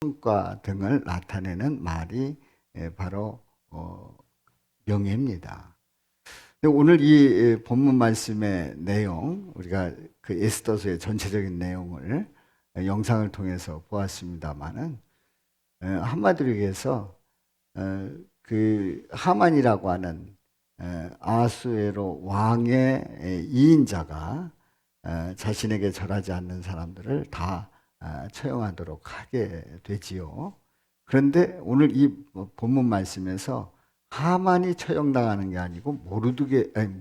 성과 등을 나타내는 말이 바로 명예입니다. 오늘 이 본문 말씀의 내용, 우리가 그 에스더서의 전체적인 내용을 영상을 통해서 보았습니다만은, 한마디로 얘기해서 그 하만이라고 하는 아하수에로 왕의 이인자가 자신에게 절하지 않는 사람들을 다 처형하도록 하게 되지요. 그런데 오늘 이 본문 말씀에서 하만이 처형당하는 게 아니고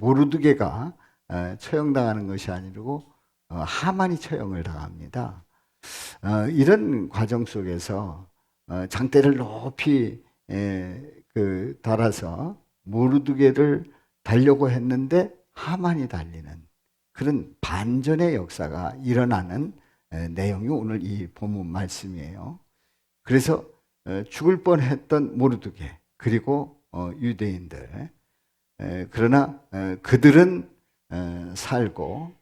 모르드게가 처형당하는 것이 아니고 하만이 처형을 당합니다. 이런 과정 속에서 장대를 높이 달아서 모르드게를 달려고 했는데 하만이 달리는 그런 반전의 역사가 일어나는 내용이 오늘 이 본문 말씀이에요. 그래서 죽을 뻔했던 모르드게 그리고 유대인들, 그러나 그들은 살고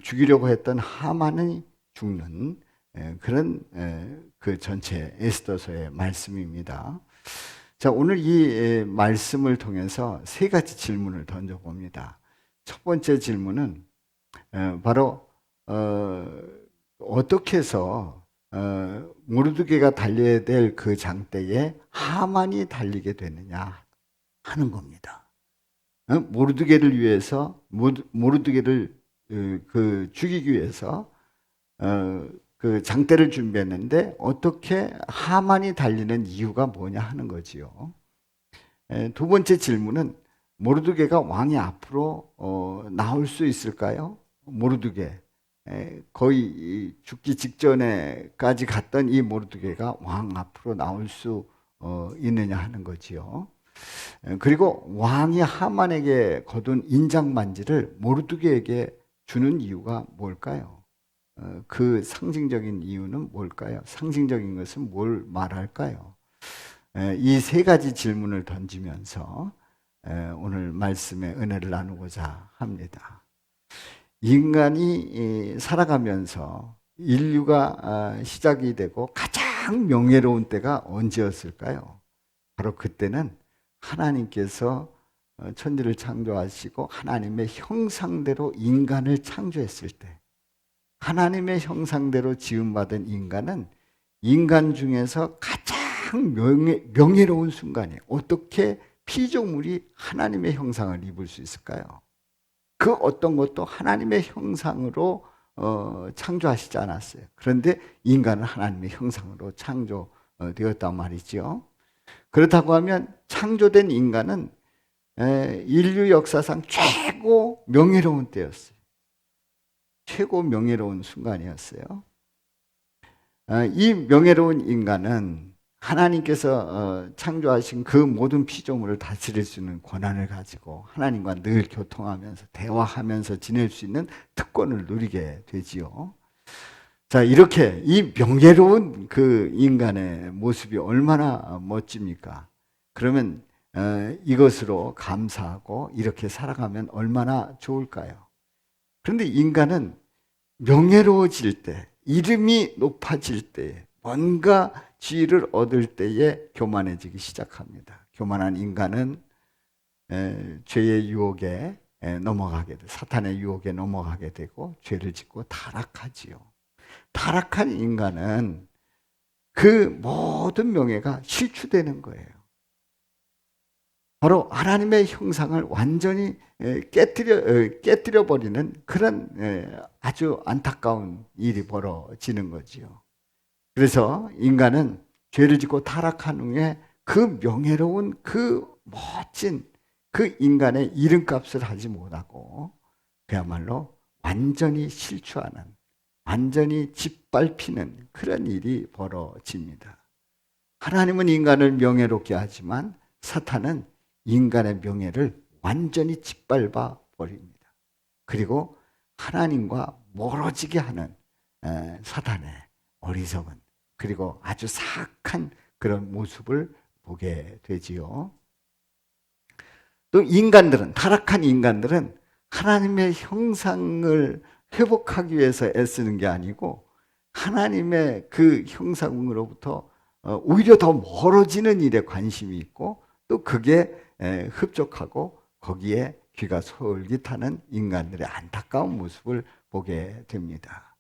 죽이려고 했던 하만이 죽는 그런 그 전체 에스더서의 말씀입니다. 자, 오늘 이 말씀을 통해서 세 가지 질문을 던져봅니다. 첫 번째 질문은 바로 어떻게 해서 모르드게가 달려야 될 그 장대에 하만이 달리게 되느냐 하는 겁니다. 모르드게를 위해서, 모르드게를 죽이기 위해서 그 장대를 준비했는데 어떻게 하만이 달리는 이유가 뭐냐 하는 거지요. 두 번째 질문은 모르드게가 왕이 앞으로 나올 수 있을까요? 모르드게, 거의 죽기 직전에까지 갔던 이 모르드게가 왕 앞으로 나올 수 있느냐 하는 거지요. 그리고 왕이 하만에게 거둔 인장반지를 모르드게에게 주는 이유가 뭘까요? 그 상징적인 이유는 뭘까요? 상징적인 것은 뭘 말할까요? 이 세 가지 질문을 던지면서 오늘 말씀의 은혜를 나누고자 합니다. 인간이 살아가면서 인류가 시작이 되고 가장 명예로운 때가 언제였을까요? 바로 그때는 하나님께서 천지를 창조하시고 하나님의 형상대로 인간을 창조했을 때, 하나님의 형상대로 지음받은 인간은 인간 중에서 가장 명예로운 순간이에요. 어떻게 피조물이 하나님의 형상을 입을 수 있을까요? 그 어떤 것도 하나님의 형상으로 창조하시지 않았어요. 그런데 인간은 하나님의 형상으로 창조되었단 말이죠. 그렇다고 하면 창조된 인간은 인류 역사상 최고 명예로운 때였어요. 최고 명예로운 순간이었어요. 이 명예로운 인간은 하나님께서 창조하신 그 모든 피조물을 다스릴 수 있는 권한을 가지고 하나님과 늘 교통하면서 대화하면서 지낼 수 있는 특권을 누리게 되지요. 자, 이렇게 이 명예로운 그 인간의 모습이 얼마나 멋집니까? 그러면 이것으로 감사하고 이렇게 살아가면 얼마나 좋을까요? 그런데 인간은 명예로워질 때, 이름이 높아질 때, 뭔가 지위를 얻을 때에 교만해지기 시작합니다. 교만한 인간은 죄의 유혹에 넘어가게 돼, 사탄의 유혹에 넘어가게 되고 죄를 짓고 타락하지요. 타락한 인간은 그 모든 명예가 실추되는 거예요. 바로 하나님의 형상을 완전히 깨뜨려 버리는 그런 아주 안타까운 일이 벌어지는 거지요. 그래서 인간은 죄를 짓고 타락한 후에 그 명예로운 그 멋진 그 인간의 이름값을 하지 못하고 그야말로 완전히 실추하는, 완전히 짓밟히는 그런 일이 벌어집니다. 하나님은 인간을 명예롭게 하지만 사탄은 인간의 명예를 완전히 짓밟아 버립니다. 그리고 하나님과 멀어지게 하는 사탄의 어리석은 그리고 아주 사악한 그런 모습을 보게 되지요. 또 인간들은, 타락한 인간들은 하나님의 형상을 회복하기 위해서 애쓰는 게 아니고 하나님의 그 형상으로부터 오히려 더 멀어지는 일에 관심이 있고 또 그게 흡족하고 거기에 귀가 솔깃하는 인간들의 안타까운 모습을 보게 됩니다.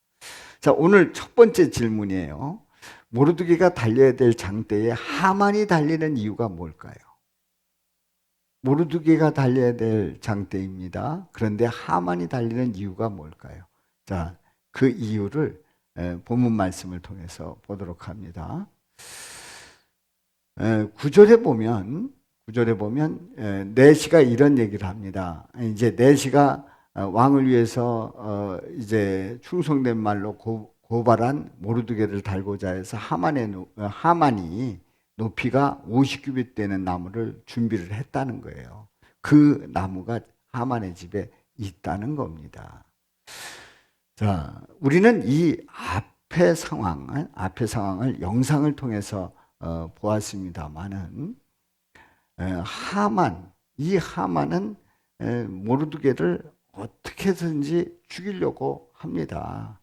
자, 오늘 첫 번째 질문이에요. 모르드게가 달려야 될 장대에 하만이 달리는 이유가 뭘까요? 모르드게가 달려야 될 장대입니다. 그런데 하만이 달리는 이유가 뭘까요? 자, 그 이유를 본문 말씀을 통해서 보도록 합니다. 9절에 보면 내시가 이런 얘기를 합니다. 이제 내시가 왕을 위해서 이제 충성된 말로 고발한 모르드게를 달고자 해서 하만이 높이가 50규빗 되는 나무를 준비를 했다는 거예요. 그 나무가 하만의 집에 있다는 겁니다. 자, 우리는 이 앞의 상황을 영상을 통해서 보았습니다만은 이 하만은 모르드게를 어떻게든지 죽이려고 합니다.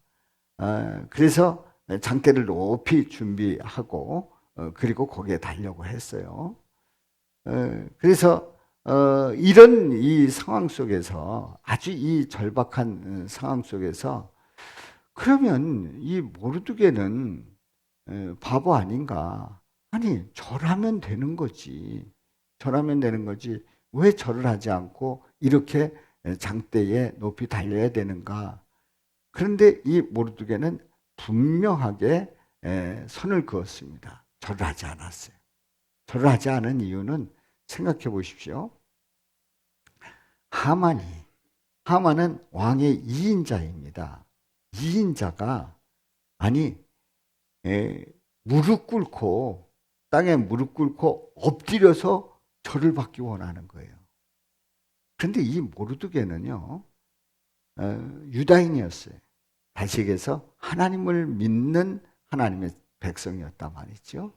그래서 장대를 높이 준비하고 그리고 거기에 달려고 했어요. 그래서 이런 이 상황 속에서 아주 이 절박한 상황 속에서 그러면 이 모르드게는 바보 아닌가? 아니, 절하면 되는 거지. 왜 절을 하지 않고 이렇게 장대에 높이 달려야 되는가? 그런데 이 모르드게는 분명하게 선을 그었습니다. 절을 하지 않았어요. 절을 하지 않은 이유는 생각해 보십시오. 하만은 왕의 2인자입니다. 2인자가 땅에 무릎 꿇고 엎드려서 절을 받기 원하는 거예요. 그런데 이 모르드게는요, 유다인이었어요. 다시 얘기해서 하나님을 믿는 하나님의 백성이었단 말이죠.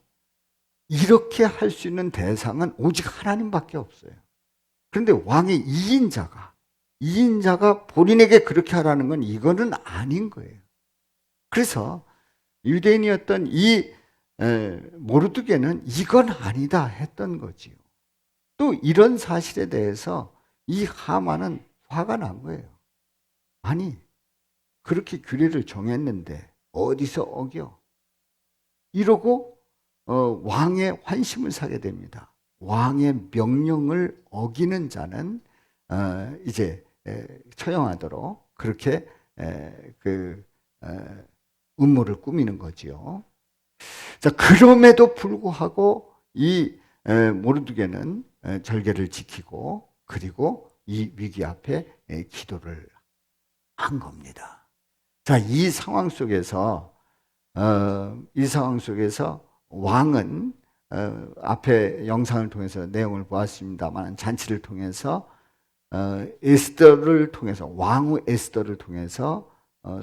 이렇게 할 수 있는 대상은 오직 하나님밖에 없어요. 그런데 왕의 2인자가 본인에게 그렇게 하라는 건 이거는 아닌 거예요. 그래서 유대인이었던 이 모르드게는 이건 아니다 했던 거지요. 또 이런 사실에 대해서 이 하만은 화가 난 거예요. 아니, 그렇게 규례를 정했는데 어디서 어겨? 이러고 왕의 환심을 사게 됩니다. 왕의 명령을 어기는 자는 이제 처형하도록 그렇게 음모를 꾸미는 거지요. 자, 그럼에도 불구하고 이 모르드게는 절개를 지키고 그리고 이 위기 앞에 기도를 한 겁니다. 자, 이 상황 속에서 왕은 앞에 영상을 통해서 내용을 보았습니다만 잔치를 통해서 에스더를 통해서 왕후 에스더를 통해서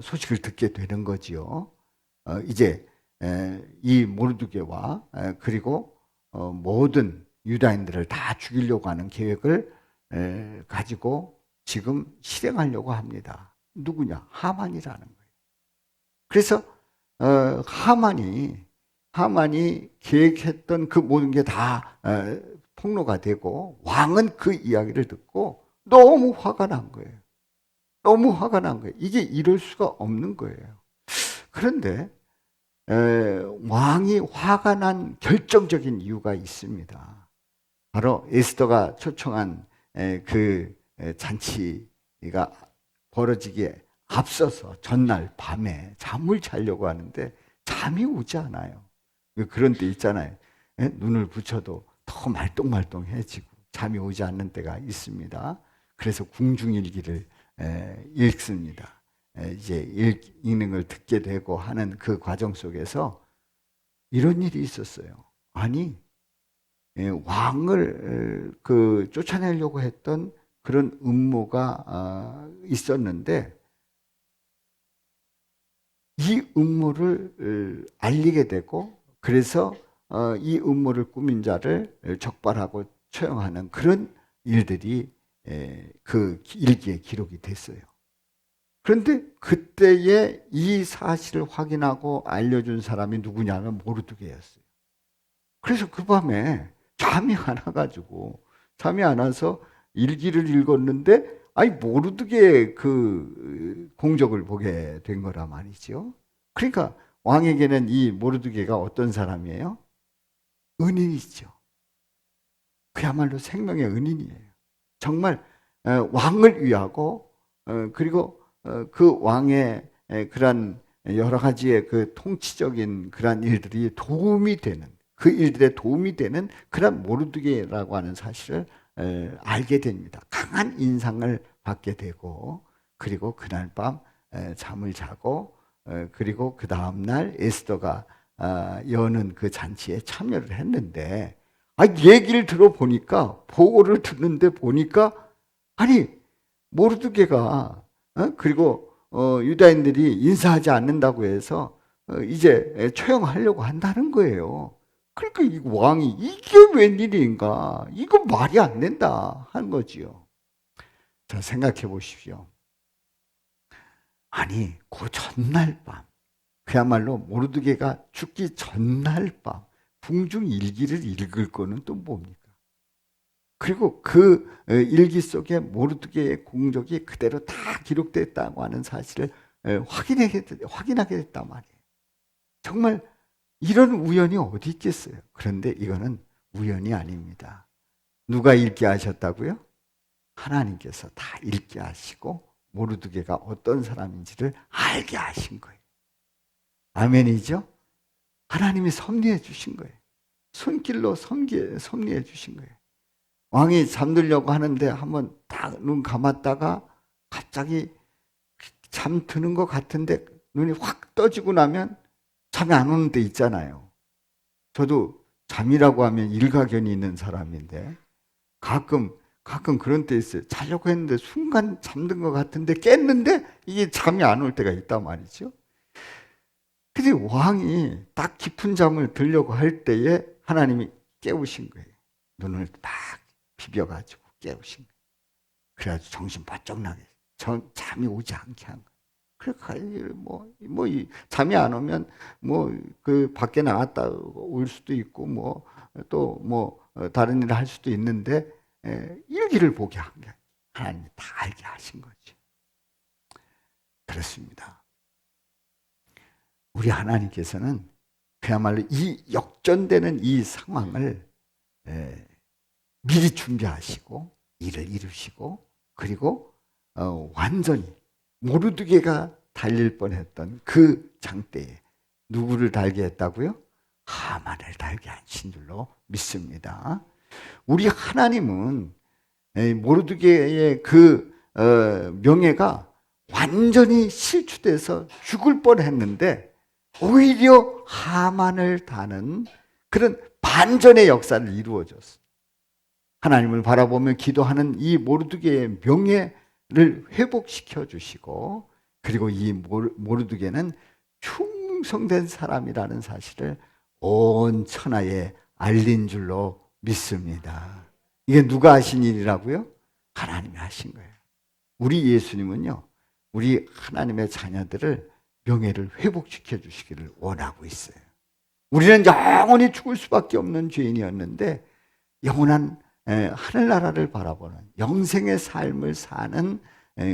소식을 듣게 되는 거지요. 이제 이 모르드게와 그리고 모든 유다인들을 다 죽이려고 하는 계획을 가지고 지금 실행하려고 합니다. 누구냐? 하만이라는 거예요. 그래서 하만이 계획했던 그 모든 게 다 폭로가 되고 왕은 그 이야기를 듣고 너무 화가 난 거예요. 이게 이럴 수가 없는 거예요. 그런데 왕이 화가 난 결정적인 이유가 있습니다. 바로 에스더가 초청한 그 잔치가 벌어지기에 앞서서 전날 밤에 잠을 자려고 하는데 잠이 오지 않아요. 그런 때 있잖아요. 눈을 붙여도 더 말똥말똥해지고 잠이 오지 않는 때가 있습니다. 그래서 궁중일기를 읽습니다. 이제 읽는 걸 듣게 되고 하는 그 과정 속에서 이런 일이 있었어요. 아니, 왕을 쫓아내려고 했던 그런 음모가 있었는데 이 음모를 알리게 되고 그래서 이 음모를 꾸민 자를 적발하고 처형하는 그런 일들이 그 일기에 기록이 됐어요. 그런데 그때에 이 사실을 확인하고 알려준 사람이 누구냐면 모르드게였어요. 그래서 그 밤에 잠이 안 와가지고, 잠이 안 와서 일기를 읽었는데, 아니, 모르드게의 그 공적을 보게 된 거라 말이죠. 그러니까 왕에게는 이 모르드게가 어떤 사람이에요? 은인이죠. 그야말로 생명의 은인이에요. 정말 왕을 위하고 그리고 그 왕의 그런 여러 가지의 그 통치적인 그런 일들이 도움이 되는, 그 일들에 도움이 되는 그런 모르드게라고 하는 사실을 알게 됩니다. 강한 인상을 받게 되고, 그리고 그날 밤 잠을 자고, 그리고 그 다음날 에스더가 여는 그 잔치에 참여를 했는데, 얘기를 들어보니까, 보고를 듣는데 보니까, 아니, 모르드게가, 그리고 유다인들이 인사하지 않는다고 해서 이제 처형하려고 한다는 거예요. 그러니까 이 왕이 이게 웬일인가? 이거 말이 안 된다 하는 거지요. 자, 생각해 보십시오. 아니, 그 전날 밤, 그야말로 모르드게가 죽기 전날 밤, 궁중 일기를 읽을 거는 또 뭡니까? 그리고 그 일기 속에 모르드게의 공적이 그대로 다 기록됐다고 하는 사실을 확인하게 됐단 말이에요. 정말 이런 우연이 어디 있겠어요? 그런데 이거는 우연이 아닙니다. 누가 읽게 하셨다고요? 하나님께서 다 읽게 하시고 모르드게가 어떤 사람인지를 알게 하신 거예요. 아멘이죠? 하나님이 섭리해 주신 거예요. 손길로 섭리해 주신 거예요. 왕이 잠들려고 하는데 한번 딱 눈 감았다가 갑자기 잠드는 것 같은데 눈이 확 떠지고 나면 잠이 안 오는 데 있잖아요. 저도 잠이라고 하면 일가견이 있는 사람인데 가끔 그런 때 있어요. 자려고 했는데 순간 잠든 것 같은데 깼는데 이게 잠이 안 올 때가 있단 말이죠. 근데 왕이 딱 깊은 잠을 들려고 할 때에 하나님이 깨우신 거예요. 눈을 딱 비벼가지고 깨우신 거예요. 그래가지고 정신 바짝 나게 잠이 오지 않게 한 거예요. 그래, 잠이 안 오면 그 밖에 나갔다 올 수도 있고 또 다른 일을 할 수도 있는데 일기를 보게 한 거예요. 하나님이 다 알게 하신 거죠. 그렇습니다. 우리 하나님께서는 그야말로 이 역전되는 이 상황을 미리 준비하시고 일을 이루시고 그리고 완전히 모르드게가 달릴 뻔했던 그 장대에 누구를 달게 했다고요? 하만을 달게 하신 줄로 믿습니다. 우리 하나님은 모르드게의 그 명예가 완전히 실추돼서 죽을 뻔했는데 오히려 하만을 다는 그런 반전의 역사를 이루어졌어요. 하나님을 바라보며 기도하는 이 모르드게의 명예를 회복시켜 주시고 그리고 이 모르드게는 충성된 사람이라는 사실을 온 천하에 알린 줄로 믿습니다. 이게 누가 하신 일이라고요? 하나님이 하신 거예요. 우리 예수님은요, 우리 하나님의 자녀들을 명예를 회복시켜 주시기를 원하고 있어요. 우리는 영원히 죽을 수밖에 없는 죄인이었는데 영원한 하늘나라를 바라보는 영생의 삶을 사는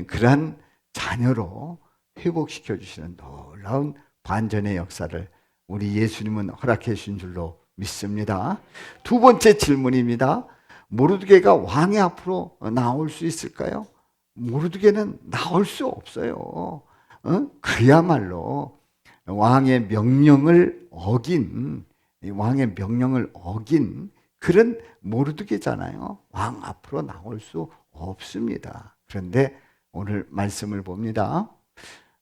그러한 자녀로 회복시켜 주시는 놀라운 반전의 역사를 우리 예수님은 허락해 주신 줄로 믿습니다. 두 번째 질문입니다. 모르드게가 왕의 앞으로 나올 수 있을까요? 모르드게는 나올 수 없어요. 그야말로 왕의 명령을 어긴 그런 모르드게잖아요. 왕 앞으로 나올 수 없습니다. 그런데 오늘 말씀을 봅니다.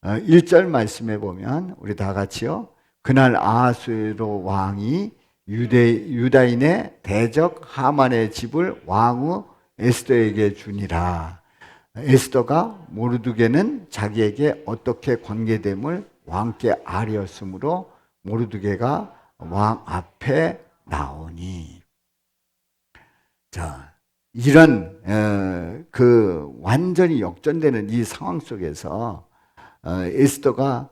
1절 말씀에 보면 우리 다 같이요. 그날 아하수에로 왕이 유다인의 대적 하만의 집을 왕후 에스더에게 주니라. 에스더가 모르드게는 자기에게 어떻게 관계됨을 왕께 아뢰었으므로 모르드게가 왕 앞에 나오니. 자, 이런 그 완전히 역전되는 이 상황 속에서 에스더가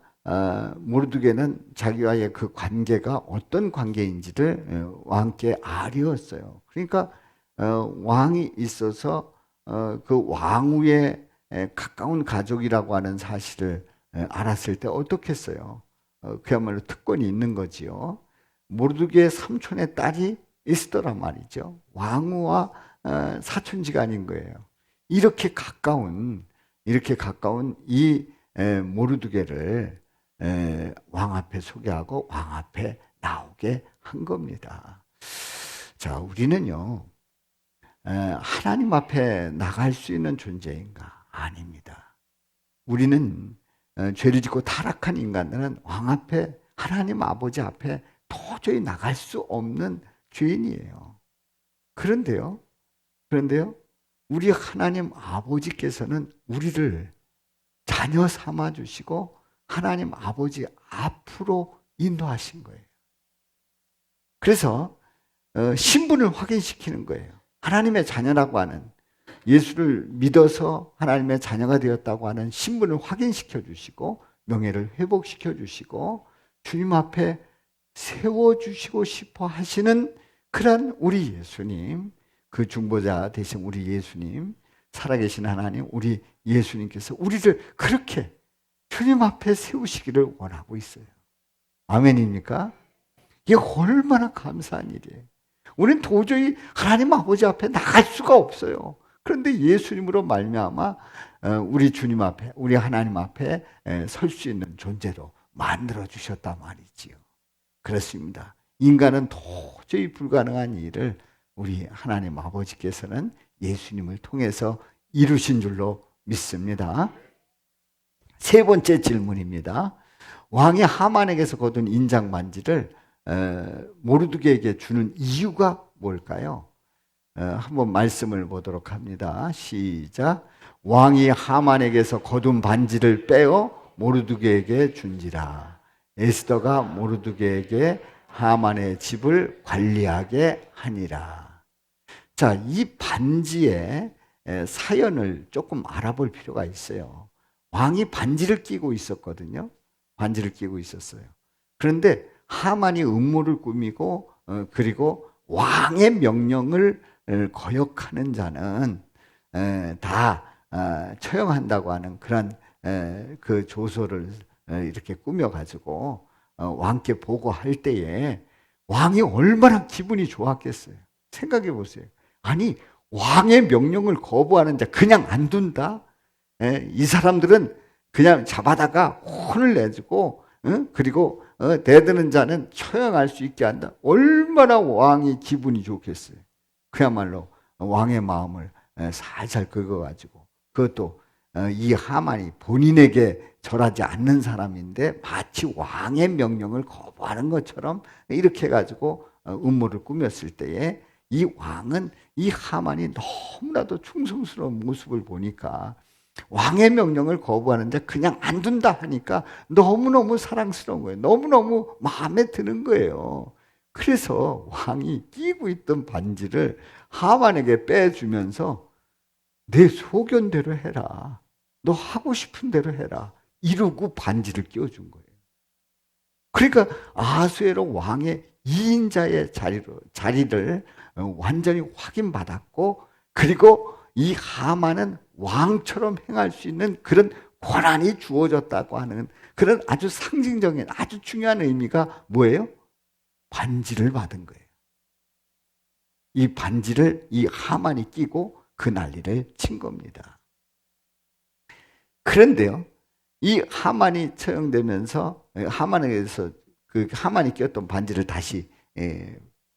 모르드게는 자기와의 그 관계가 어떤 관계인지를 왕께 아뢰었어요. 그러니까 왕이 있어서 그 왕후의 가까운 가족이라고 하는 사실을 알았을 때 어떻겠어요? 그야말로 특권이 있는 거지요. 모르드게의 삼촌의 딸이 에스더란 말이죠. 왕후와 사촌지간인 거예요. 이렇게 가까운 이 모르드게를 왕 앞에 소개하고 왕 앞에 나오게 한 겁니다. 자, 우리는요, 하나님 앞에 나갈 수 있는 존재인가? 아닙니다. 우리는 죄를 짓고 타락한 인간들은 왕 앞에, 하나님 아버지 앞에 도저히 나갈 수 없는 죄인이에요. 그런데요, 우리 하나님 아버지께서는 우리를 자녀 삼아 주시고 하나님 아버지 앞으로 인도하신 거예요. 그래서 신분을 확인시키는 거예요. 하나님의 자녀라고 하는, 예수를 믿어서 하나님의 자녀가 되었다고 하는 신분을 확인시켜 주시고 명예를 회복시켜 주시고 주님 앞에 세워주시고 싶어 하시는 그런 우리 예수님, 그 중보자 되신 우리 예수님, 살아계신 하나님, 우리 예수님께서 우리를 그렇게 주님 앞에 세우시기를 원하고 있어요. 아멘입니까? 이게 얼마나 감사한 일이에요. 우리는 도저히 하나님 아버지 앞에 나갈 수가 없어요. 그런데 예수님으로 말미암아 우리 주님 앞에, 우리 하나님 앞에 설 수 있는 존재로 만들어 주셨단 말이지요. 그렇습니다. 인간은 도저히 불가능한 일을 우리 하나님 아버지께서는 예수님을 통해서 이루신 줄로 믿습니다. 세 번째 질문입니다. 왕이 하만에게서 거둔 인장 반지를 모르드게에게 주는 이유가 뭘까요? 한번 말씀을 보도록 합니다. 시작. 왕이 하만에게서 거둔 반지를 빼어 모르드게에게 준지라. 에스더가 모르드게에게 하만의 집을 관리하게 하니라. 자, 이 반지의 사연을 조금 알아볼 필요가 있어요. 왕이 반지를 끼고 있었거든요. 반지를 끼고 있었어요. 그런데 하만이 음모를 꾸미고 그리고 왕의 명령을 거역하는 자는 다 처형한다고 하는 그런 그 조서를 이렇게 꾸며가지고 왕께 보고할 때에 왕이 얼마나 기분이 좋았겠어요. 생각해 보세요. 아니, 왕의 명령을 거부하는 자 그냥 안 둔다? 이 사람들은 그냥 잡아다가 혼을 내주고 그리고 대드는 자는 처형할 수 있게 한다. 얼마나 왕이 기분이 좋겠어요. 그야말로 왕의 마음을 살살 긁어가지고, 그것도 이 하만이 본인에게 절하지 않는 사람인데 마치 왕의 명령을 거부하는 것처럼 이렇게 해가지고 음모를 꾸몄을 때에 이 왕은 이 하만이 너무나도 충성스러운 모습을 보니까 왕의 명령을 거부하는 자 그냥 안 둔다 하니까 너무너무 사랑스러운 거예요. 너무너무 마음에 드는 거예요. 그래서 왕이 끼고 있던 반지를 하만에게 빼주면서 내 소견대로 해라. 너 하고 싶은 대로 해라. 이러고 반지를 끼워준 거예요. 그러니까 아수에로 왕의 2인자의 자리를 완전히 확인받았고, 그리고 이 하만은 왕처럼 행할 수 있는 그런 권한이 주어졌다고 하는 그런 아주 상징적인 아주 중요한 의미가 뭐예요? 반지를 받은 거예요. 이 반지를 이 하만이 끼고 그 난리를 친 겁니다. 그런데요, 이 하만이 처형되면서 하만에게서 그 하만이 끼었던 반지를 다시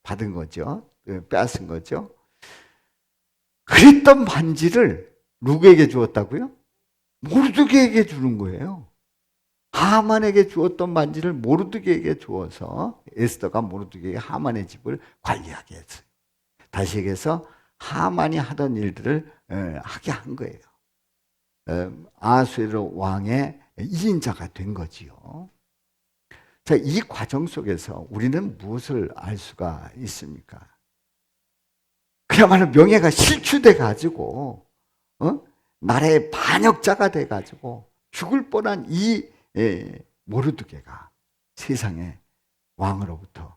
받은 거죠. 빼앗은 거죠. 그랬던 반지를 누구에게 주었다고요? 모르드게에게 주는 거예요. 하만에게 주었던 반지를 모르드게에게 주어서 에스더가 모르드게에게 하만의 집을 관리하게 했어요. 다시 얘기해서 하만이 하던 일들을 하게 한 거예요. 아수에로 왕의 2인자가 된 거지요. 자, 이 과정 속에서 우리는 무엇을 알 수가 있습니까? 그야말로 명예가 실추돼 가지고 나라의 반역자가 돼 가지고 죽을 뻔한 이 모르드게가 세상의 왕으로부터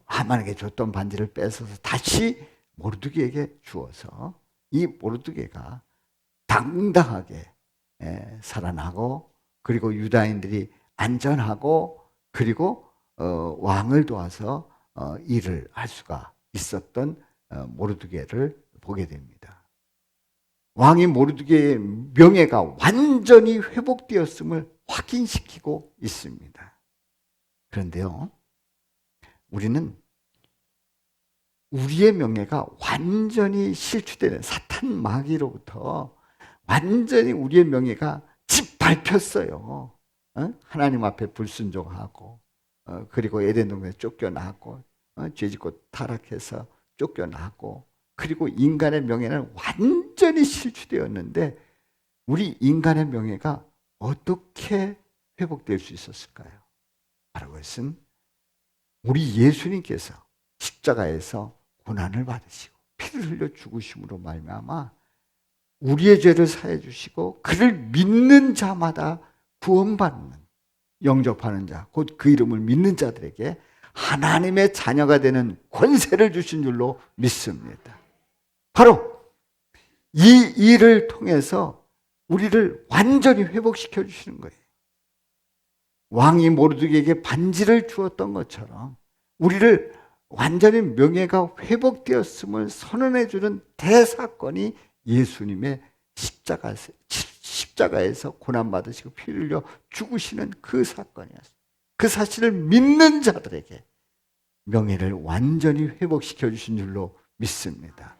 하만에게 줬던 반지를 뺏어서 다시 모르드게에게 주어서 이 모르드게가 당당하게 살아나고, 그리고 유다인들이 안전하고, 그리고 왕을 도와서 일을 할 수가 있었던 모르드게를 보게 됩니다. 왕이 모르드게의 명예가 완전히 회복되었음을 확인시키고 있습니다. 그런데요, 우리는 우리의 명예가 완전히 실추되는 사탄 마귀로부터 완전히 우리의 명예가 짓밟혔어요. 하나님 앞에 불순종하고, 그리고 에덴 동산에 쫓겨나고, 죄짓고 타락해서 쫓겨나고, 그리고 인간의 명예는 완전히 실추되었는데, 우리 인간의 명예가 어떻게 회복될 수 있었을까요? 바로 그것은 우리 예수님께서 십자가에서 고난을 받으시고 피를 흘려 죽으심으로 말미암아 우리의 죄를 사해 주시고, 그를 믿는 자마다 구원받는, 영접하는 자, 곧 그 이름을 믿는 자들에게 하나님의 자녀가 되는 권세를 주신 줄로 믿습니다. 바로 이 일을 통해서 우리를 완전히 회복시켜 주시는 거예요. 왕이 모르드게에게 반지를 주었던 것처럼 우리를 완전히 명예가 회복되었음을 선언해 주는 대사건이 예수님의 십자가에서 고난받으시고 피 흘려 죽으시는 그 사건이었어요. 그 사실을 믿는 자들에게 명예를 완전히 회복시켜 주신 줄로 믿습니다.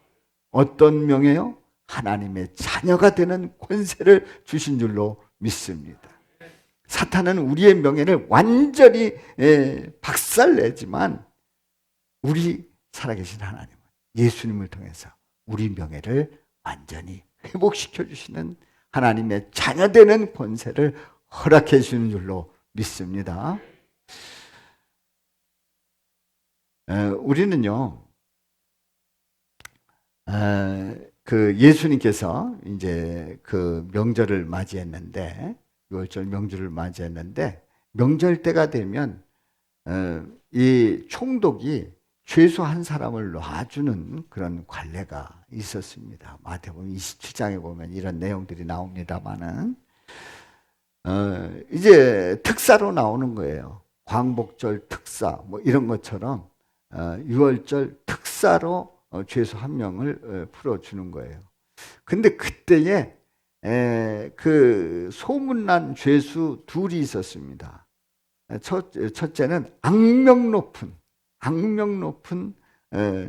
어떤 명예요? 하나님의 자녀가 되는 권세를 주신 줄로 믿습니다. 사탄은 우리의 명예를 완전히 박살내지만, 우리 살아계신 하나님은 예수님을 통해서 우리 명예를 완전히 회복시켜 주시는 하나님의 자녀되는 권세를 허락해 주시는 줄로 믿습니다. 우리는요, 그 예수님께서 이제 그 명절을 맞이했는데, 6월절 명절을 맞이했는데, 명절 때가 되면 이 총독이 죄수 한 사람을 놔주는 그런 관례가 있었습니다. 마태복음 27장에 보면 이런 내용들이 나옵니다만은, 이제 특사로 나오는 거예요. 광복절 특사 뭐 이런 것처럼 6월절 특사로 죄수 한 명을 풀어주는 거예요. 근데 그때에 그 소문난 죄수 둘이 있었습니다. 첫째는 악명 높은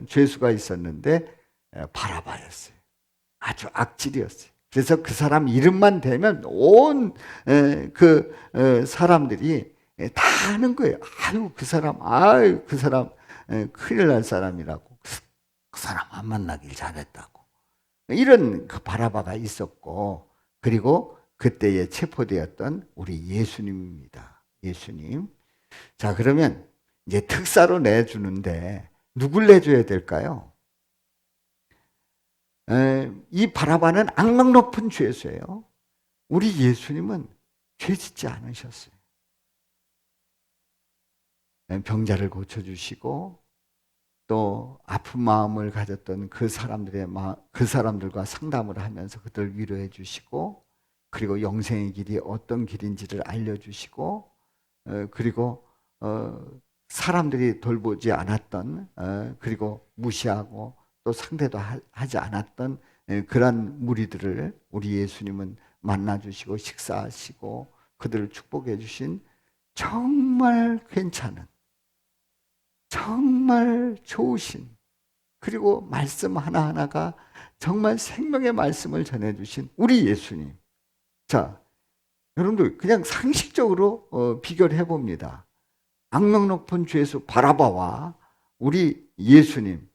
죄수가 있었는데 바라바였어요. 아주 악질이었어요. 그래서 그 사람 이름만 대면 온 그 사람들이 다 아는 거예요. 그 사람 큰일 날 사람이라고. 그 사람 안 만나길 잘했다고. 이런 그 바라바가 있었고, 그리고 그때에 체포되었던 우리 예수님입니다. 예수님. 자, 그러면 이제 특사로 내주는데 누굴 내줘야 될까요? 이 바라바는 악명 높은 죄수예요. 우리 예수님은 죄 짓지 않으셨어요. 병자를 고쳐주시고, 또 아픈 마음을 가졌던 그 사람들과 상담을 하면서 그들을 위로해 주시고, 그리고 영생의 길이 어떤 길인지를 알려주시고, 그리고 사람들이 돌보지 않았던, 그리고 무시하고 또 상대도 하지 않았던 그런 무리들을 우리 예수님은 만나주시고 식사하시고 그들을 축복해 주신 정말 괜찮은, 정말 좋으신, 그리고 말씀 하나하나가 정말 생명의 말씀을 전해주신 우리 예수님. 자, 여러분들 그냥 상식적으로 비교를 해봅니다. 악명 높은 죄수 바라바와 우리 예수님,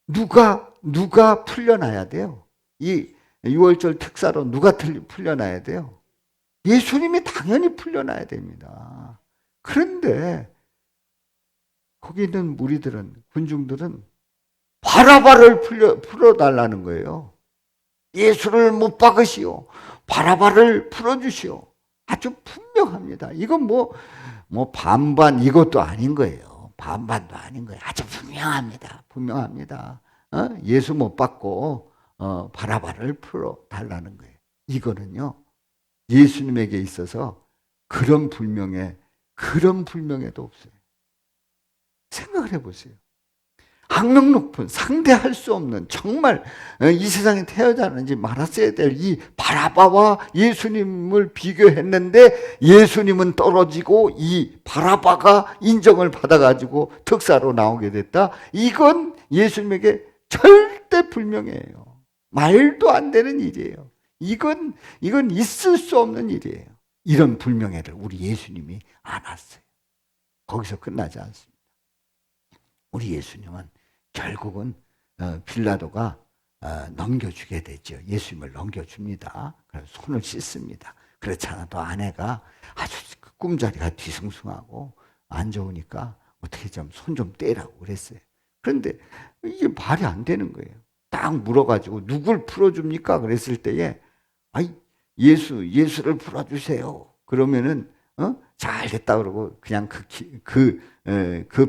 누가 풀려나야 돼요? 이 6월절 특사로 누가 풀려나야 돼요? 예수님이 당연히 풀려나야 됩니다. 그런데 거기 있는 무리들은, 군중들은 바라바를 풀어달라는 거예요. 예수를 못 박으시오. 바라바를 풀어주시오. 아주 분명합니다. 이건 뭐 반반 이것도 아닌 거예요. 반반도 아닌 거예요. 아주 분명합니다. 분명합니다. 예수 못 받고 바라바를 풀어 달라는 거예요. 이거는요, 예수님에게 있어서 그런 불명예도 없어요. 생각을 해보세요. 악명 높은, 상대할 수 없는, 정말 이 세상에 태어나는지 말았어야 될 이 바라바와 예수님을 비교했는데 예수님은 떨어지고 이 바라바가 인정을 받아가지고 특사로 나오게 됐다. 이건 예수님에게 절대 불명예예요. 말도 안 되는 일이에요. 이건 있을 수 없는 일이에요. 이런 불명예를 우리 예수님이 안았어요. 거기서 끝나지 않습니다. 우리 예수님은 결국은 빌라도가 넘겨주게 되죠. 예수님을 넘겨줍니다. 그래서 손을 씻습니다. 그렇지 않아도 아내가 아주 꿈자리가 뒤숭숭하고 안 좋으니까 어떻게 좀 손 좀 떼라고 그랬어요. 그런데 이게 말이 안 되는 거예요. 딱 물어가지고 누굴 풀어줍니까? 그랬을 때에 예수를 풀어주세요. 그러면은 잘 됐다 그러고 그냥 그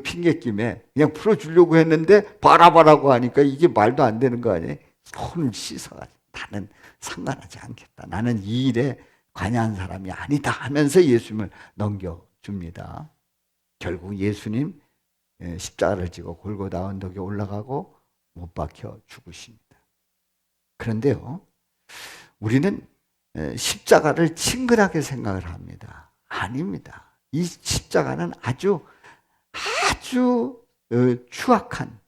핑계김에 그냥 풀어주려고 했는데 바라바라고 하니까 이게 말도 안 되는 거 아니에요? 손을 씻어가지고 나는 상관하지 않겠다. 나는 이 일에 관여한 사람이 아니다 하면서 예수님을 넘겨줍니다. 결국 예수님 십자가를 지고 골고다 언덕에 올라가고 못 박혀 죽으십니다. 그런데요, 우리는 십자가를 친근하게 생각을 합니다. 아닙니다. 이 십자가는 아주 추악한,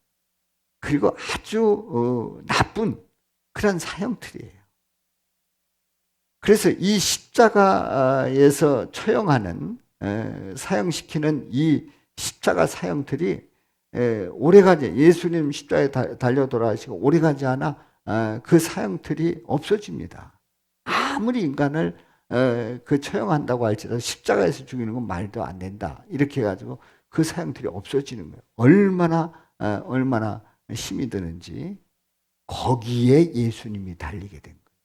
그리고 아주 나쁜 그런 사형틀이에요. 그래서 이 십자가에서 처형하는, 사형시키는 이 십자가 사형틀이 오래가지, 예수님 십자가에 달려 돌아가시고 오래가지 않아 그 사형틀이 없어집니다. 아무리 인간을 그 처형한다고 할지라도 십자가에서 죽이는 건 말도 안 된다. 이렇게 해가지고 그 사형틀이 없어지는 거예요. 얼마나 힘이 드는지 거기에 예수님이 달리게 된 거예요.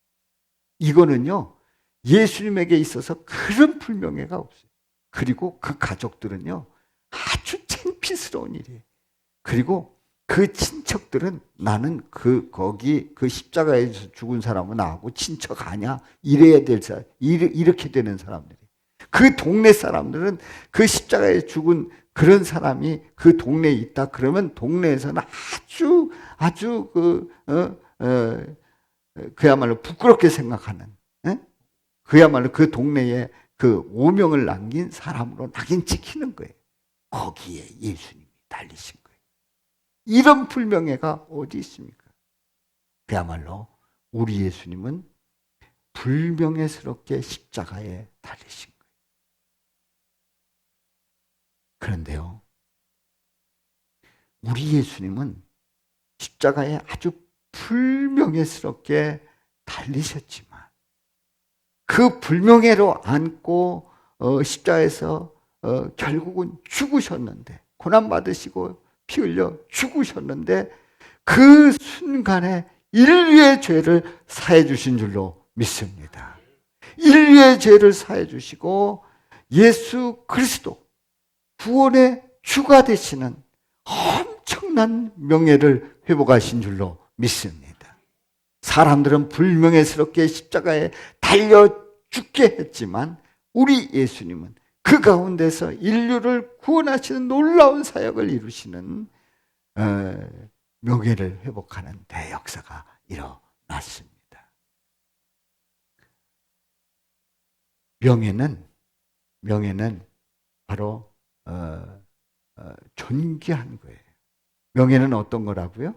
이거는요, 예수님에게 있어서 그런 불명예가 없어요. 그리고 그 가족들은요, 아주 창피스러운 일이에요. 그리고 그 친척들은 나는 거기 그 십자가에서 죽은 사람은 나하고 친척 아냐? 이래야 될 사람, 이렇게 되는 사람들이. 그 동네 사람들은 그 십자가에 죽은 그런 사람이 그 동네에 있다. 그러면 동네에서는 아주 그야말로 부끄럽게 생각하는, 그야말로 그 동네에 그 오명을 남긴 사람으로 낙인 찍히는 거예요. 거기에 예수님이 달리신 거예요. 이런 불명예가 어디 있습니까? 그야말로 우리 예수님은 불명예스럽게 십자가에 달리신 거예요. 그런데요, 우리 예수님은 십자가에 아주 불명예스럽게 달리셨지만 그 불명예로 안고 십자가에서 결국은 죽으셨는데, 고난받으시고 피 흘려 죽으셨는데 그 순간에 인류의 죄를 사해 주신 줄로 믿습니다. 인류의 죄를 사해 주시고 예수 그리스도 구원의 주가 되시는 엄청난 명예를 회복하신 줄로 믿습니다. 사람들은 불명예스럽게 십자가에 달려 죽게 했지만 우리 예수님은 그 가운데서 인류를 구원하시는 놀라운 사역을 이루시는 명예를 회복하는 대역사가 일어났습니다. 명예는 바로 존귀한 거예요. 명예는 어떤 거라고요?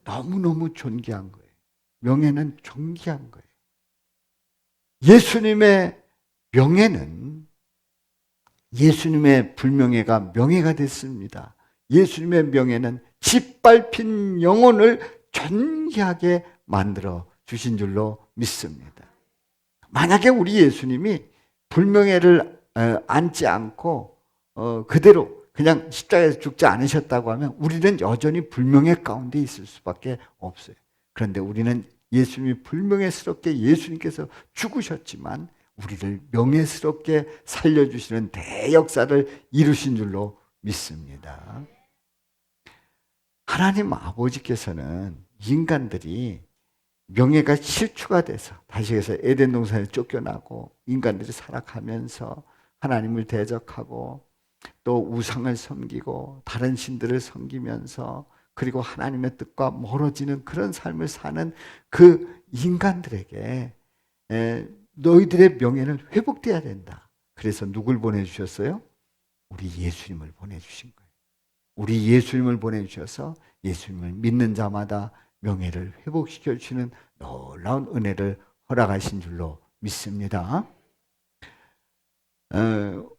너무너무 존귀한 거예요. 명예는 존귀한 거예요. 예수님의 명예는, 예수님의 불명예가 명예가 됐습니다. 예수님의 명예는 짓밟힌 영혼을 존귀하게 만들어 주신 줄로 믿습니다. 만약에 우리 예수님이 불명예를 안지 않고 그대로 그냥 십자가에서 죽지 않으셨다고 하면 우리는 여전히 불명예 가운데 있을 수밖에 없어요. 그런데 우리는 예수님이 불명예스럽게 예수님께서 죽으셨지만 우리를 명예스럽게 살려주시는 대역사를 이루신 줄로 믿습니다. 하나님 아버지께서는 인간들이 명예가 실추가 돼서, 다시 해서 에덴 동산에 쫓겨나고 인간들이 살아가면서 하나님을 대적하고 또 우상을 섬기고 다른 신들을 섬기면서, 그리고 하나님의 뜻과 멀어지는 그런 삶을 사는 그 인간들에게 너희들의 명예는 회복돼야 된다. 그래서 누굴 보내주셨어요? 우리 예수님을 보내주신 거예요. 우리 예수님을 보내주셔서 예수님을 믿는 자마다 명예를 회복시켜 주시는 놀라운 은혜를 허락하신 줄로 믿습니다.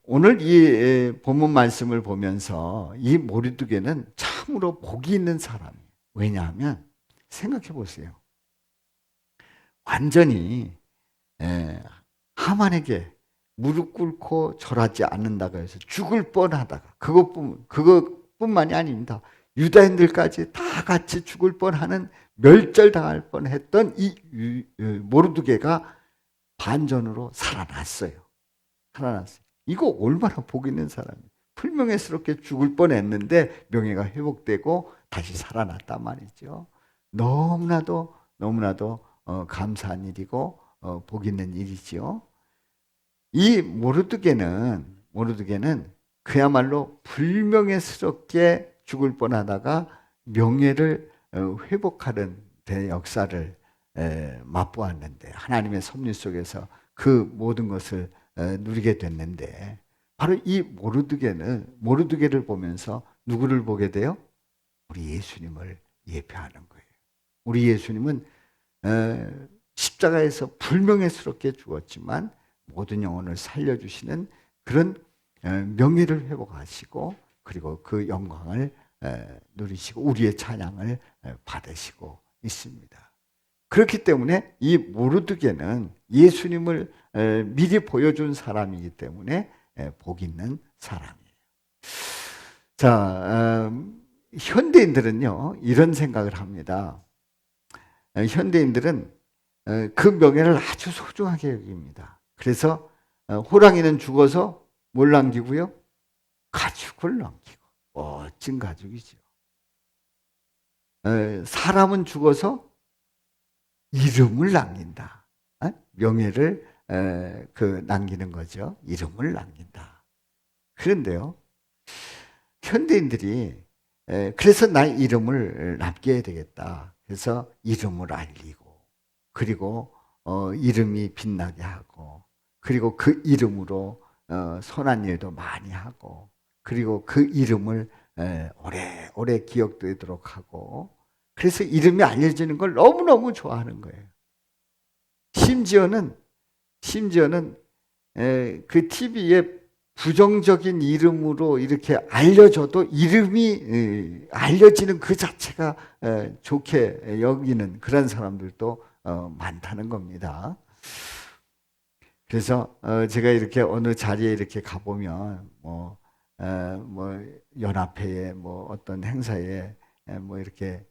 오늘 이 본문 말씀을 보면서 이 모르드게는 참으로 복이 있는 사람이에요. 왜냐하면 생각해 보세요. 완전히 하만에게 무릎 꿇고 절하지 않는다고 해서 죽을 뻔하다가, 그것뿐만이 아닙니다. 유다인들까지 다 같이 죽을 뻔하는, 멸절당할 뻔했던 이 모르드게가 반전으로 살아났어요. 이거 얼마나 복 있는 사람이에요. 불명예스럽게 죽을 뻔했는데 명예가 회복되고 다시 살아났단 말이죠. 너무나도 감사한 일이고 복 있는 일이지요. 이 모르드게는 그야말로 불명예스럽게 죽을 뻔하다가 명예를 회복하는 대역사를 맛보았는데, 하나님의 섭리 속에서 그 모든 것을 누리게 됐는데, 바로 이 모르드게를 보면서 누구를 보게 돼요? 우리 예수님을 예표하는 거예요. 우리 예수님은 십자가에서 불명예스럽게 죽었지만 모든 영혼을 살려주시는 그런 명예를 회복하시고, 그리고 그 영광을 누리시고 우리의 찬양을 받으시고 있습니다. 그렇기 때문에 이 모르드게는 예수님을 미리 보여준 사람이기 때문에 복 있는 사람이에요. 자, 현대인들은요 이런 생각을 합니다. 현대인들은 그 명예를 아주 소중하게 여깁니다. 그래서 호랑이는 죽어서 뭘 남기고요? 가죽을 남기고, 멋진 가죽이죠. 사람은 죽어서 이름을 남긴다. 명예를 남기는 거죠. 이름을 남긴다. 그런데요, 현대인들이 그래서 나의 이름을 남겨야 되겠다. 그래서 이름을 알리고, 그리고 이름이 빛나게 하고, 그리고 그 이름으로 선한 일도 많이 하고, 그리고 그 이름을 오래 기억되도록 하고, 그래서 이름이 알려지는 걸 너무너무 좋아하는 거예요. 심지어는 그 TV에 부정적인 이름으로 이렇게 알려줘도 이름이 알려지는 그 자체가 좋게 여기는 그런 사람들도 많다는 겁니다. 그래서 제가 이렇게 어느 자리에 이렇게 가보면 뭐 연합회에 뭐 어떤 행사에 뭐 이렇게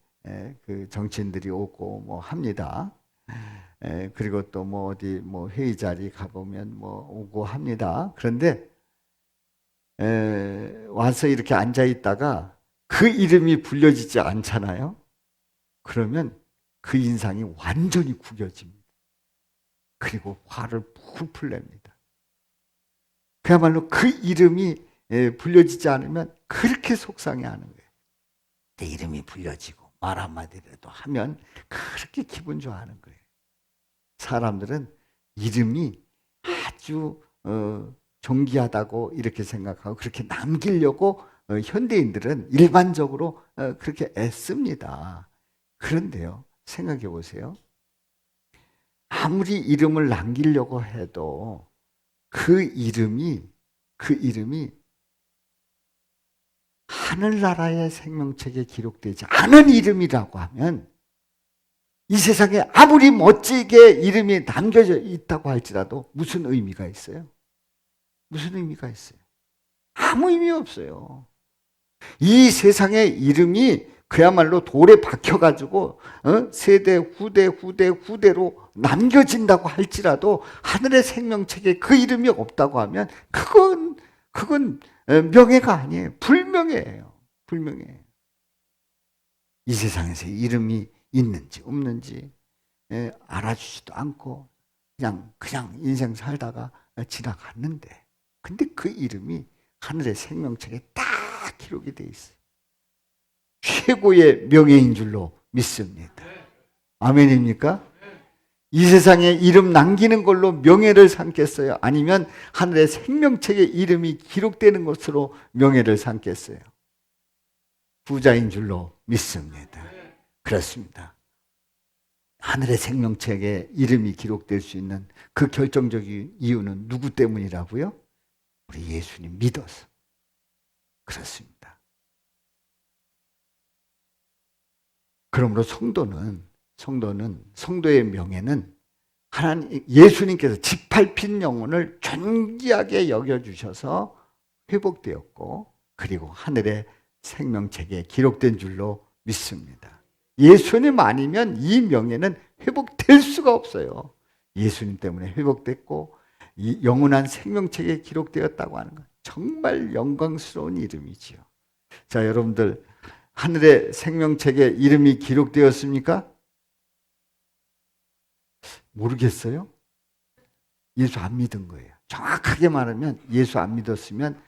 그 정치인들이 오고 뭐 합니다. 그리고 또 뭐 어디 뭐 회의 자리 가보면 뭐 오고 합니다. 그런데 와서 이렇게 앉아 있다가 그 이름이 불려지지 않잖아요. 그러면 그 인상이 완전히 구겨집니다. 그리고 화를 풀풀 냅니다. 그야말로 그 이름이 불려지지 않으면 그렇게 속상해하는 거예요. 내 이름이 불려지고 말 한마디라도 하면 그렇게 기분 좋아하는 거예요. 사람들은 이름이 아주 존귀하다고 이렇게 생각하고 그렇게 남기려고 현대인들은 일반적으로 그렇게 애씁니다. 그런데요, 생각해 보세요. 아무리 이름을 남기려고 해도 그 이름이 하늘나라의 생명책에 기록되지 않은 이름이라고 하면, 이 세상에 아무리 멋지게 이름이 남겨져 있다고 할지라도 무슨 의미가 있어요? 무슨 의미가 있어요? 아무 의미 없어요. 이 세상의 이름이 그야말로 돌에 박혀가지고 세대 후대로 남겨진다고 할지라도 하늘의 생명책에 그 이름이 없다고 하면 그건 명예가 아니에요. 불명예예요. 불명예예요. 이 세상에서 이름이 있는지 없는지 알아주지도 않고 그냥 인생 살다가 지나갔는데, 근데 그 이름이 하늘의 생명책에 딱 기록이 돼 있어요. 최고의 명예인 줄로 믿습니다. 아멘입니까? 이 세상에 이름 남기는 걸로 명예를 삼겠어요? 아니면 하늘의 생명책에 이름이 기록되는 것으로 명예를 삼겠어요? 부자인 줄로 믿습니다. 그렇습니다. 하늘의 생명책에 이름이 기록될 수 있는 그 결정적인 이유는 누구 때문이라고요? 우리 예수님 믿어서. 그렇습니다. 그러므로 성도의 명예는 하나님, 예수님께서 짓밟힌 영혼을 존귀하게 여겨주셔서 회복되었고, 그리고 하늘의 생명책에 기록된 줄로 믿습니다. 예수님 아니면 이 명예는 회복될 수가 없어요. 예수님 때문에 회복됐고 이 영원한 생명책에 기록되었다고 하는 것, 정말 영광스러운 이름이지요. 자, 여러분들 하늘의 생명책에 이름이 기록되었습니까? 모르겠어요? 예수 안 믿은 거예요. 정확하게 말하면 예수 안 믿었으면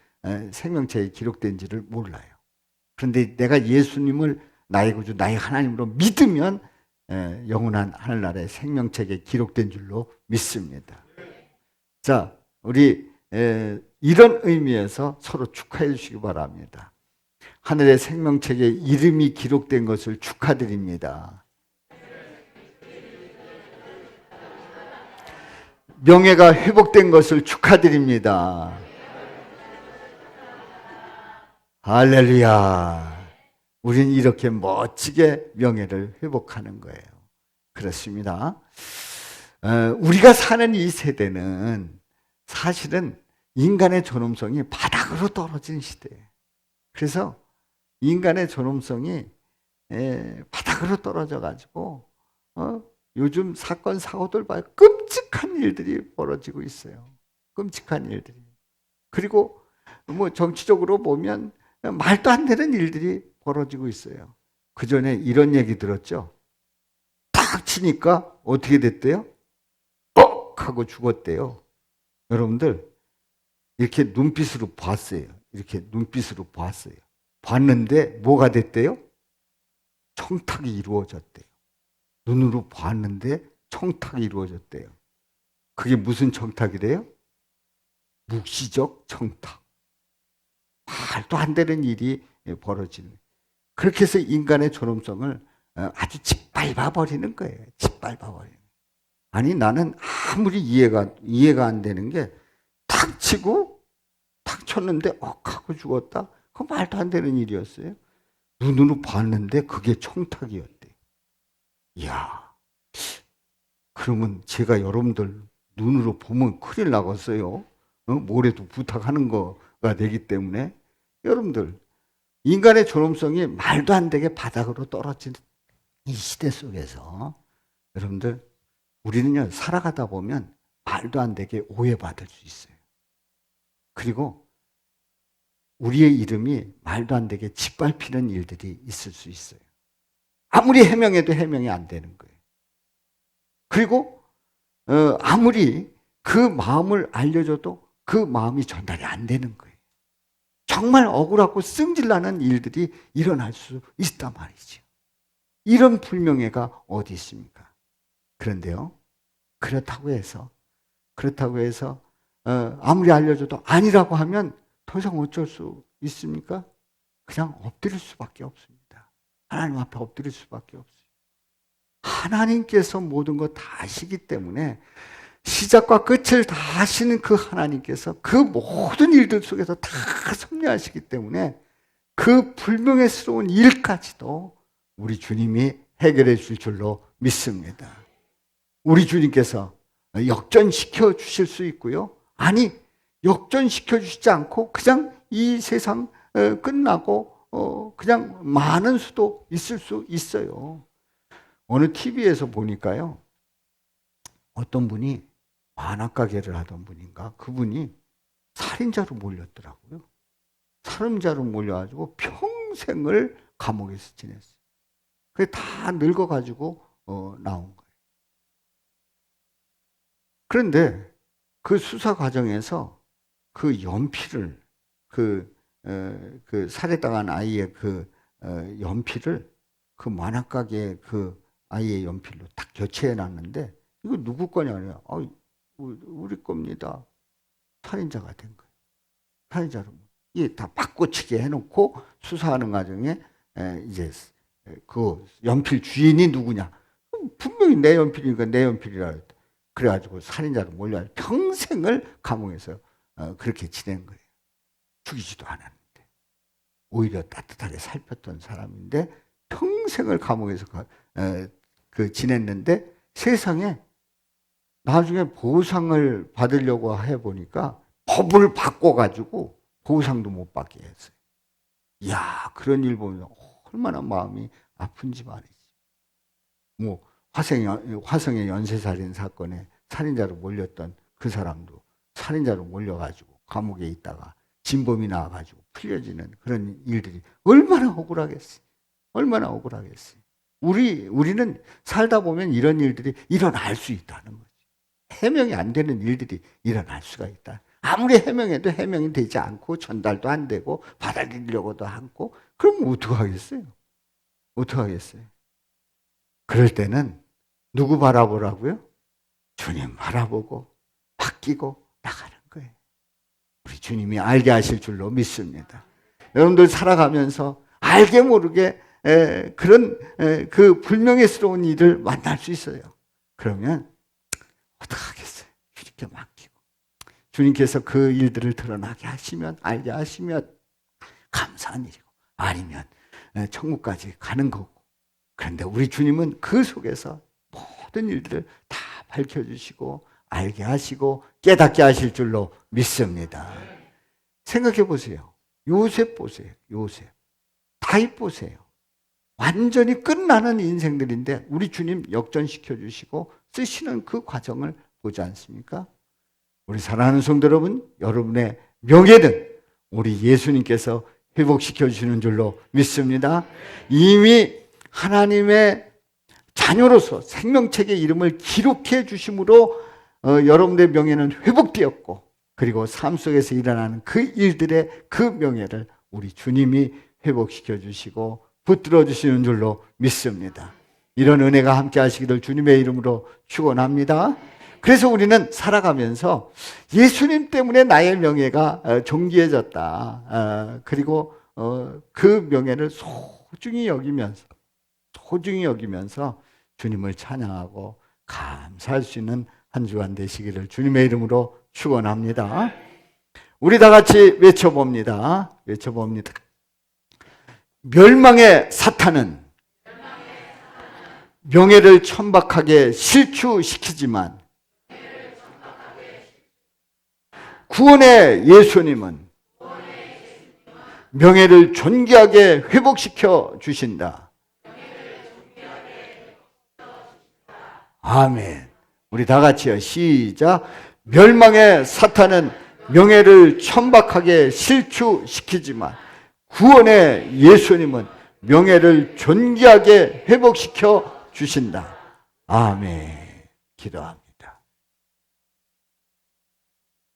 생명책에 기록된지를 몰라요. 그런데 내가 예수님을 나의 구주, 나의 하나님으로 믿으면 영원한 하늘나라의 생명책에 기록된 줄로 믿습니다. 자, 우리 이런 의미에서 서로 축하해 주시기 바랍니다. 하늘의 생명책에 이름이 기록된 것을 축하드립니다. 명예가 회복된 것을 축하드립니다. 할렐루야. 우린 이렇게 멋지게 명예를 회복하는 거예요. 그렇습니다. 우리가 사는 이 세대는 사실은 인간의 존엄성이 바닥으로 떨어진 시대예요. 그래서 인간의 존엄성이 바닥으로 떨어져 가지고 요즘 사건 사고들 봐요. 끔찍한 일들이 벌어지고 있어요. 끔찍한 일들이. 그리고 뭐 정치적으로 보면 말도 안 되는 일들이 벌어지고 있어요. 그 전에 이런 얘기 들었죠. 탁 치니까 어떻게 됐대요? 뻑 하고 죽었대요. 여러분들 이렇게 눈빛으로 봤어요. 이렇게 눈빛으로 봤어요. 봤는데 뭐가 됐대요? 청탁이 이루어졌대요. 눈으로 봤는데 청탁이 이루어졌대요. 그게 무슨 청탁이래요? 묵시적 청탁. 말도 안 되는 일이 벌어지는. 그렇게 해서 인간의 존엄성을 아주 짓밟아 버리는 거예요. 짓밟아 버리는. 아니, 나는 아무리 이해가 안 되는 게 탁 치고 탁 쳤는데 하고 죽었다. 그거 말도 안 되는 일이었어요. 눈으로 봤는데 그게 청탁이었대요. 이야, 그러면 제가 여러분들 눈으로 보면 큰일 나겠어요. 뭐래도 부탁하는 거가 되기 때문에. 여러분들, 인간의 존엄성이 말도 안 되게 바닥으로 떨어진 이 시대 속에서 여러분들, 우리는요, 살아가다 보면 말도 안 되게 오해받을 수 있어요. 그리고 우리의 이름이 말도 안 되게 짓밟히는 일들이 있을 수 있어요. 아무리 해명해도 해명이 안 되는 거예요. 그리고 아무리 그 마음을 알려줘도 그 마음이 전달이 안 되는 거예요. 정말 억울하고 승질나는 일들이 일어날 수 있단 말이죠. 이런 불명예가 어디 있습니까? 그런데요, 그렇다고 해서 아무리 알려줘도 아니라고 하면 더 이상 어쩔 수 있습니까? 그냥 엎드릴 수밖에 없습니다. 하나님 앞에 엎드릴 수밖에 없어요. 하나님께서 모든 것 다 아시기 때문에, 시작과 끝을 다 아시는 그 하나님께서 그 모든 일들 속에서 다 섭리하시기 때문에 그 불명예스러운 일까지도 우리 주님이 해결해 줄 줄로 믿습니다. 우리 주님께서 역전시켜 주실 수 있고요. 아니, 역전시켜 주시지 않고 그냥 이 세상 끝나고 그냥 많은 수도 있을 수 있어요. 어느 TV에서 보니까요, 어떤 분이 만화가게를 하던 분인가, 그분이 살인자로 몰렸더라고요. 살인자로 몰려가지고 평생을 감옥에서 지냈어요. 그게 다 늙어가지고 나온 거예요. 그런데 그 수사 과정에서 그 연필을 그 살해당한 아이의 그 연필을 그 만화가게 그 아이의 연필로 딱 교체해 놨는데, 이거 누구 거냐? 우리 겁니다. 살인자가 된 거예요. 살인자로. 이게 다 바꿔치기 해놓고 수사하는 과정에 이제 그 연필 주인이 누구냐? 분명히 내 연필이니까 내 연필이라 했다. 그래가지고 살인자로 몰려 평생을 감옥에서 그렇게 지낸 거예요. 죽이지도 않았는데, 오히려 따뜻하게 살폈던 사람인데 평생을 감옥에서 지냈는데, 세상에 나중에 보상을 받으려고 해보니까 법을 바꿔가지고 보상도 못 받게 했어요. 이야, 그런 일 보면 얼마나 마음이 아픈지 말이지. 뭐 화성의 연쇄살인 사건에 살인자로 몰렸던 그 사람도 살인자로 몰려가지고 감옥에 있다가 진범이 나와가지고 풀려지는 그런 일들이 얼마나 억울하겠어요. 얼마나 억울하겠어요. 우리는 살다 보면 이런 일들이 일어날 수 있다는 거지. 해명이 안 되는 일들이 일어날 수가 있다. 아무리 해명해도 해명이 되지 않고 전달도 안 되고 받아들이려고도 않고, 그럼 어떡하겠어요? 어떡하겠어요? 그럴 때는 누구 바라보라고요? 주님 바라보고 바뀌고 나가는 거예요. 우리 주님이 알게 하실 줄로 믿습니다. 여러분들 살아가면서 알게 모르게 그런 그 불명예스러운 일을 만날 수 있어요. 그러면 어떡하겠어요? 주님께 맡기고 주님께서 그 일들을 드러나게 하시면, 알게 하시면 감사한 일이고, 아니면 천국까지 가는 거고. 그런데 우리 주님은 그 속에서 모든 일들을 다 밝혀주시고 알게 하시고 깨닫게 하실 줄로 믿습니다. 생각해 보세요. 요셉 보세요. 요셉. 다윗 보세요. 완전히 끝나는 인생들인데 우리 주님 역전시켜 주시고 쓰시는 그 과정을 보지 않습니까? 우리 사랑하는 성도 여러분, 여러분의 명예는 우리 예수님께서 회복시켜 주시는 줄로 믿습니다. 이미 하나님의 자녀로서 생명책의 이름을 기록해 주심으로 여러분의 명예는 회복되었고, 그리고 삶 속에서 일어나는 그 일들의 그 명예를 우리 주님이 회복시켜 주시고 붙들어 주시는 줄로 믿습니다. 이런 은혜가 함께 하시기를 주님의 이름으로 축원합니다. 그래서 우리는 살아가면서 예수님 때문에 나의 명예가 존귀해졌다. 그리고 그 명예를 소중히 여기면서 주님을 찬양하고 감사할 수 있는 한 주간 되시기를 주님의 이름으로 축원합니다. 우리 다 같이 외쳐봅니다. 멸망의 사탄은 명예를 천박하게 실추시키지만 구원의 예수님은 명예를 존귀하게 회복시켜 주신다. 아멘. 우리 다 같이요. 시작. 멸망의 사탄은 명예를 천박하게 실추시키지만 구원의 예수님은 명예를 존귀하게 회복시켜 주신다. 아멘. 기도합니다.